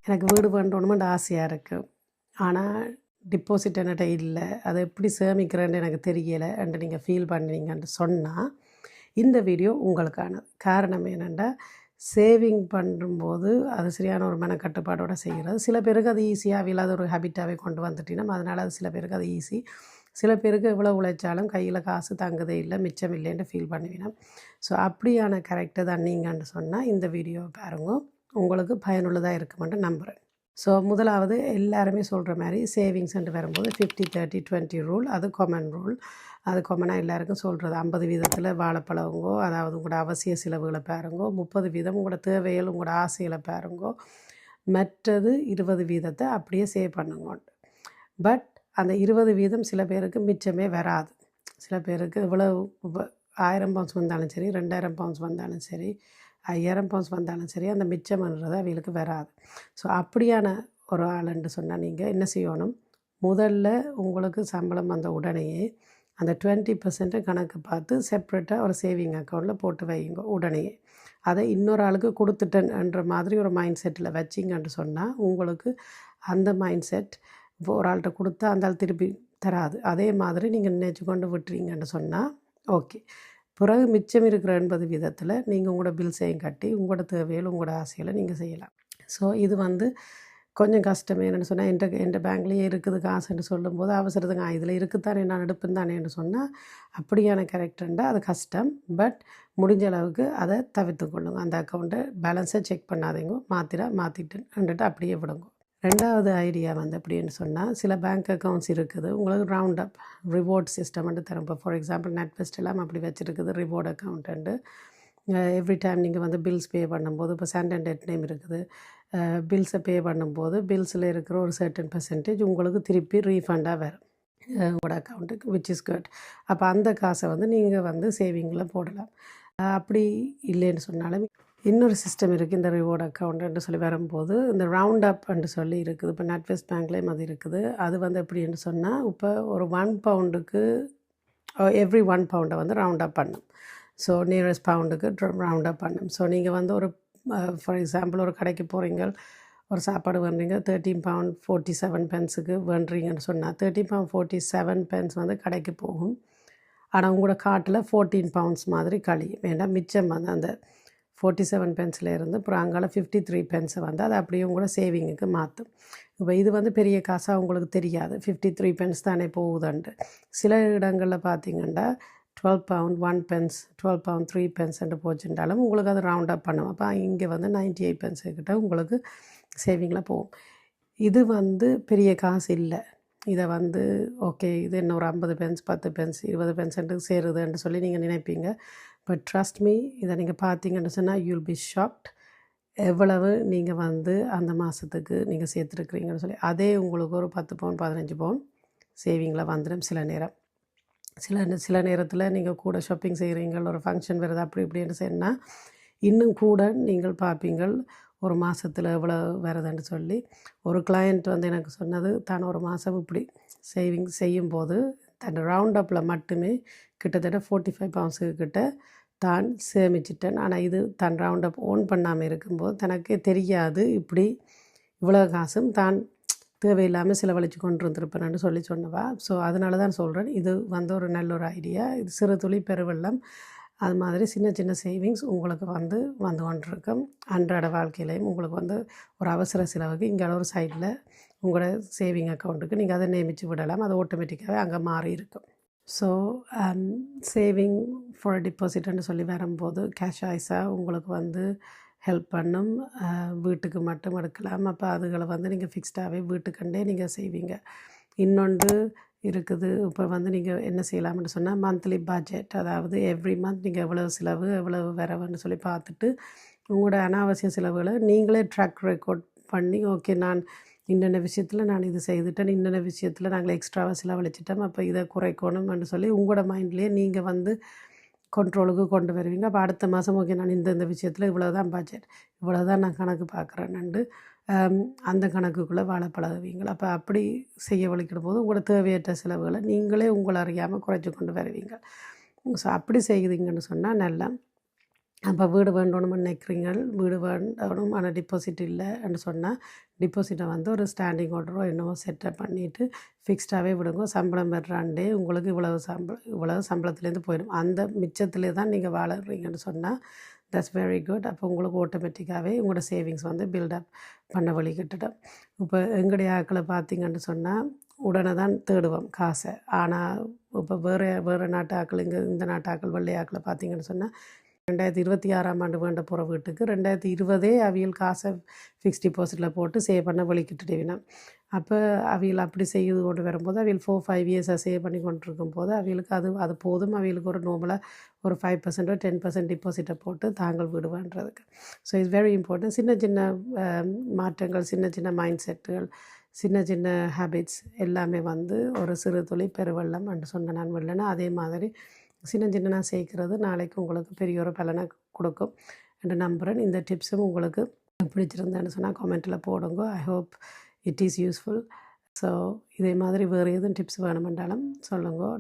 எனக்கு வீடு வேண்டணுமெண்டு ஆசையாக இருக்குது. ஆனால் டிபாசிட் என்கிட்ட இல்லை, அதை எப்படி சேமிக்கிறேன்னு எனக்கு தெரியலை என்று நீங்கள் ஃபீல் பண்ணுவீங்கன்னு சொன்னால் இந்த வீடியோ உங்களுக்கானது. காரணம் என்னென்னா, சேவிங் பண்ணும்போது அது சரியான ஒரு மனக்கட்டுப்பாடோடு செய்கிறது. சில பேருக்கு அது ஈஸியாக இல்லாத ஒரு ஹேபிட்டாகவே கொண்டு வந்துட்டினோம், அதனால் அது சில பேருக்கு அது ஈஸி. சில பேருக்கு எவ்வளோ உழைச்சாலும் கையில் காசு தங்குதே இல்லை, மிச்சம் இல்லைன்னு ஃபீல் பண்ணுவீங்க. ஸோ அப்படியான கேரக்டர் தான் நீங்கன்னு சொன்னால் இந்த வீடியோவை பாருங்க, உங்களுக்கு பயனுள்ளதாக இருக்குமென்று நம்புகிறேன். ஸோ முதலாவது எல்லாருமே சொல்கிற மாதிரி சேவிங்ஸ்ன்ட்டு வரும்போது 50-30-20 ரூல், அது காமன் ரூல். அது காமனாக எல்லாருக்கும் சொல்கிறது. 50% வாழைப்பழங்கோ, அதாவது உங்களோட அவசிய செலவுகளை பாருங்கோ. 30% உங்களோட தேவைகள் உங்களோட ஆசைகளை பாருங்கோ. மற்றது 20% அப்படியே சேவ் பண்ணுங்க. பட் அந்த 20% சில பேருக்கு மிச்சமே வராது. சில பேருக்கு இவ்வளவு 1000 பவுண்ட்ஸ் வந்தாலும் சரி, 2000 பவுண்ட்ஸ் வந்தாலும் சரி, 5000 பவுண்ட்ஸ் வந்தாலும் சரி, அந்த மிச்சம்ன்றது அவங்களுக்கு வராது. ஸோ அப்படியான ஒரு ஆளுன்னு சொன்னால் நீங்கள் என்ன செய்யணும், முதல்ல உங்களுக்கு சம்பளம் வந்த உடனேயே அந்த 20% கணக்கு பார்த்து செப்ரேட்டாக ஒரு சேவிங் அக்கௌண்ட்டில் போட்டு வைங்க உடனேயே. அதை இன்னொரு ஆளுக்கு கொடுத்துட்டேன்ற மாதிரி ஒரு மைண்ட் செட்டில் வச்சிங்கன்னு சொன்னால் உங்களுக்கு அந்த மைண்ட் செட் இப்போ ஒரு ஆள்கிட்ட கொடுத்தா அந்த ஆள் திருப்பி தராது. அதே மாதிரி நீங்கள் நினைச்சு கொண்டு விட்டுறீங்கன்னு சொன்னால் ஓகே. பிறகு மிச்சம் இருக்கிற 80% நீங்கள் உங்களோட பில்ஸையும் கட்டி உங்களோட தேவைகள் உங்களோட ஆசைகளை நீங்கள் செய்யலாம். ஸோ இது கொஞ்சம் கஷ்டம். என்னென்னு சொன்னால் என் பேங்க்லேயே இருக்குது காசுன்னு சொல்லும்போது அவசரத்துக்கு இதில் இருக்குத்தானே நான் எடுப்பேன் தானேன்னு சொன்னால் அப்படியான கேரக்டர்ண்டா அது கஷ்டம். பட் முடிஞ்ச அளவுக்கு அதை தவிர்த்து கொள்ளுங்க. அந்த அக்கௌண்ட்டை பேலன்ஸை செக் பண்ணாதீங்க, மாற்றிட்டுன்னுட்டு அப்படியே விடுங்க. ரெண்டாவது ஐடியா எப்படின்னு சொன்னால், சில பேங்க் அக்கௌண்ட்ஸ் இருக்குது உங்களுக்கு ரவுண்ட் அப் ரிவார்ட் சிஸ்டம்ன்ட்டு தரும். இப்போ ஃபார் எக்ஸாம்பிள் நெட்வெஸ்ட் எல்லாம் அப்படி வச்சுருக்குது ரிவார்ட் அக்கௌண்ட்டு. எவ்ரி டைம் நீங்கள் பில்ஸ் பே பண்ணும்போது, இப்போ சாண்டர்டேட் நேம் இருக்குது, பில்ஸை பே பண்ணும்போது பில்ஸில் இருக்கிற ஒரு சர்டன் பெர்சன்டேஜ் உங்களுக்கு திருப்பி ரீஃபண்டாக வரும் உங்களோட அக்கௌண்ட்டுக்கு, விச் இஸ் குட். அப்போ அந்த காசை நீங்கள் சேவிங்கில் போடலாம். அப்படி இல்லைன்னு சொன்னாலும் இன்னொரு சிஸ்டம் இருக்குது. இந்த ரிவார்ட் அக்கௌண்ட்டுன்னு சொல்லி வரும்போது இந்த ரவுண்ட் அப்ன்னு சொல்லி இருக்குது. இப்போ நெட்வெஸ்ட் பேங்க்லேயும் அது இருக்குது. அது எப்படின்னு சொன்னால், இப்போ ஒரு 1 பவுண்டுக்கு எவ்ரி 1 பவுண்டை ரவுண்ட் அப் பண்ணும். ஸோ நியரஸ்ட் பவுண்டுக்கு ரவுண்ட் அப் பண்ணும். ஸோ நீங்கள் ஒரு ஃபார் எக்ஸாம்பிள் ஒரு கடைக்கு போகிறீங்க, ஒரு சாப்பாடு வேண்டுறீங்க, 13 பவுண்ட் 47 பென்ஸுக்கு வேண்டுறீங்கன்னு சொன்னால் 13 பவுண்ட் 47 பென்ஸ் கடைக்கு போகும். ஆனால் உங்களோட காட்டில் 14 பவுண்ட்ஸ் மாதிரி கழியும். ஏன்னா மிச்சம் அந்த 47 பென்ஸில் இருந்து அப்புறம் அங்கால 53 பென்ஸை அதை அப்படியே உங்களோட சேவிங்குக்கு மாற்றும். இப்போ இது பெரிய காசாக உங்களுக்கு தெரியாது, 53 பென்ஸ் தானே போகுதுன்ட்டு. சில இடங்களில் பார்த்தீங்கன்னா 12 பவுண்ட் 1 பென்ஸ், 12 பவுண்ட் 3 பென்ஸ்ன்ட்டு போச்சுட்டாலும் உங்களுக்கு அது ரவுண்ட் அப் பண்ணும். அப்போ இங்கே 98 பென்ஸுக்கிட்ட உங்களுக்கு சேவிங்கில் போகும். இது பெரிய காசு இல்லை. இதை ஓகே இது என்ன ஒரு 50 பென்ஸ் 10 பென்ஸ் 20 பென்ஸ்ன்ட்டு சேருதுன்னு சொல்லி நீங்கள் நினைப்பீங்க. பட் ட்ரஸ்ட் மீ, இதை நீங்கள் பார்த்தீங்கன்னு சொன்னால் யூல் பி ஷாக்ட் எவ்வளவு நீங்கள் அந்த மாதத்துக்கு நீங்கள் சேர்த்துருக்குறீங்கன்னு சொல்லி. அதே உங்களுக்கு ஒரு 10 பவுண்ட் 15 பவுண்ட் சேவிங்கில் வந்துடும். சில நேரத்தில் நீங்கள் கூட ஷாப்பிங் செய்கிறீங்க, ஒரு ஃபங்க்ஷன் வருது அப்படி இப்படின்னு சொன்னால் இன்னும் கூட நீங்கள் பார்ப்பீங்கள் ஒரு மாதத்தில் எவ்வளோ வருதுன்னு சொல்லி. ஒரு கிளையண்ட் எனக்கு சொன்னது, தான் ஒரு மாதம் இப்படி சேவிங் செய்யும்போது தன் ரவுண்ட் அப்பில் மட்டுமே கிட்டத்தட்ட 45 பவுண்ட்ஸுக்கிட்ட தான் சேமிச்சிட்டேன். ஆனால் இது தன் ரவுண்ட் அப் ஓன் பண்ணாமல் இருக்கும்போது தனக்கே தெரியாது இப்படி இவ்வளோ காசும் தான் தேவையில்லாமல் செலவழித்து கொண்டு இருந்திருப்பேன்னு சொல்லி சொன்னவா. ஸோ அதனால தான் சொல்கிறேன், இது ஒரு நல்ல ஒரு ஐடியா. இது சிறு துளி பெருவெள்ளம். அது மாதிரி சின்ன சின்ன சேவிங்ஸ் உங்களுக்கு வந்து கொண்டிருக்கும். அன்றாட வாழ்க்கையிலையும் உங்களுக்கு ஒரு அவசர செலவுக்கு இங்கே ஒரு சைடில் உங்களோட சேவிங் அக்கௌண்ட்டுக்கு நீங்கள் அதை நியமித்து விடலாம். அது ஆட்டோமேட்டிக்காகவே அங்கே மாறி இருக்கும். ஸோ சேவிங் ஃபார் டிபாசிட்னு சொல்லி வரும்போது கேஷ் ஐஸாக உங்களுக்கு ஹெல்ப் பண்ணும். வீட்டுக்கு மட்டும் எடுக்கலாம். அப்போ அதுகளை நீங்கள் ஃபிக்ஸ்டாகவே வீட்டுக்கண்டே நீங்கள் செய்வீங்க. இன்னொன்று இருக்குது. இப்போ நீங்கள் என்ன செய்யலாம்னு சொன்னால் மந்த்லி பட்ஜெட், அதாவது எவ்ரி மந்த் நீங்கள் எவ்வளவு செலவு எவ்வளவு வரவுன்னு சொல்லி பார்த்துட்டு உங்களோட அனாவசிய செலவுகளை நீங்களே ட்ராக் ரெக்கார்ட் பண்ணி, ஓகே நான் இன்னென்ன விஷயத்தில் நான் இது செய்துட்டேன், இன்னென்ன விஷயத்தில் நாங்கள் எக்ஸ்ட்ராவாக செலவழிச்சிட்டோம், அப்போ இதை குறைக்கணும்னு சொல்லி உங்களோட மைண்ட்லேயே நீங்கள் கண்ட்ரோலுக்கு கொண்டு வருவீங்க. அப்போ அடுத்த மாதம் ஓகே நான் இந்த விஷயத்தில் இவ்வளோ தான் பட்ஜெட், இவ்வளோ தான் நான் கணக்கு பார்க்குறேன்னு அந்த கணக்குக்குள்ளே வாழ பழகுவீங்களா. அப்போ அப்படி செய்ய வலிக்கிடும் போது உங்களோட தேவையற்ற செலவுகளை நீங்களே உங்களை அறியாமல் குறைச்சி கொண்டு வருவீங்க. ஸோ அப்படி செய்கிறீங்கன்னு சொன்னால் நல்லா. அப்போ வீடு வேண்டணும்னு நினைக்கிறீங்க, வீடு வேண்டணும் ஆனால் டெபாசிட் இல்லைன்னு சொன்னால் டெபாசிட்டை வந்து ஒரு ஸ்டாண்டிங் ஆர்டரோ என்னவோ செட்டப் பண்ணிவிட்டு ஃபிக்ஸ்டாகவே விடுங்க. சம்பளம் பெறாண்டே உங்களுக்கு இவ்வளவு சம்பளத்துலேருந்து போயிடும். அந்த மிச்சத்துலேயே தான் நீங்கள் வாழறீங்கன்னு சொன்னால் தட்ஸ் வெரி குட். அப்போ உங்களுக்கு ஆட்டோமேட்டிக்காகவே உங்களோட சேவிங்ஸ் வந்து பில்டப் பண்ண வழிகிட்டுடும். இப்போ எங்களுடைய ஆக்களை பார்த்தீங்கன்னு சொன்னால் உடனே தான் தேடுவோம் காசை. ஆனால் இப்போ வேறு நாட்டு ஆக்கள் இந்த நாட்டு ஆக்கள் வெள்ளை ஆக்களை பார்த்தீங்கன்னு சொன்னால் 2026ஆம் ஆண்டு வேண்ட போகிற வீட்டுக்கு 2020 அவியல் காசை ஃபிக்ஸ் டிபாசிட்டில் போட்டு சேவ் பண்ண வலிக்கிட்டுடுவினா. அப்போ அவியல் அப்படி செய்து கொண்டு வரும்போது அவியல் 4-5 இயர்ஸாக சேவ் பண்ணி கொண்டு இருக்கும்போது அவியலுக்கு அது போதும். அவியலுக்கு ஒரு நார்மலாக ஒரு 5% 10% டிபாசிட்டை போட்டு தாங்கள் வீடு வாங்குறதுக்கு. So it's very important. சின்ன சின்ன மாற்றங்கள், சின்ன சின்ன மைண்ட் செட்டுகள், சின்ன சின்ன ஹேபிட்ஸ் எல்லாமே வந்து ஒரு சிறு துளி பெருவெள்ளம் என்று சொன்ன நான் வெள்ளனா அதே மாதிரி சின்ன சின்ன சேர்க்கிறது நாளைக்கு உங்களுக்கு பெரிய ஒரு பலனை கொடுக்கும் என்று நம்புகிறேன். இந்த டிப்ஸும் உங்களுக்கு பிடிச்சிருந்தேன்னு சொன்னால் கமெண்ட்டில் போடுங்க. I hope it is useful. So இதே மாதிரி வேறு எதுவும் டிப்ஸ் வேணுமென்றாலும் சொல்லுங்க.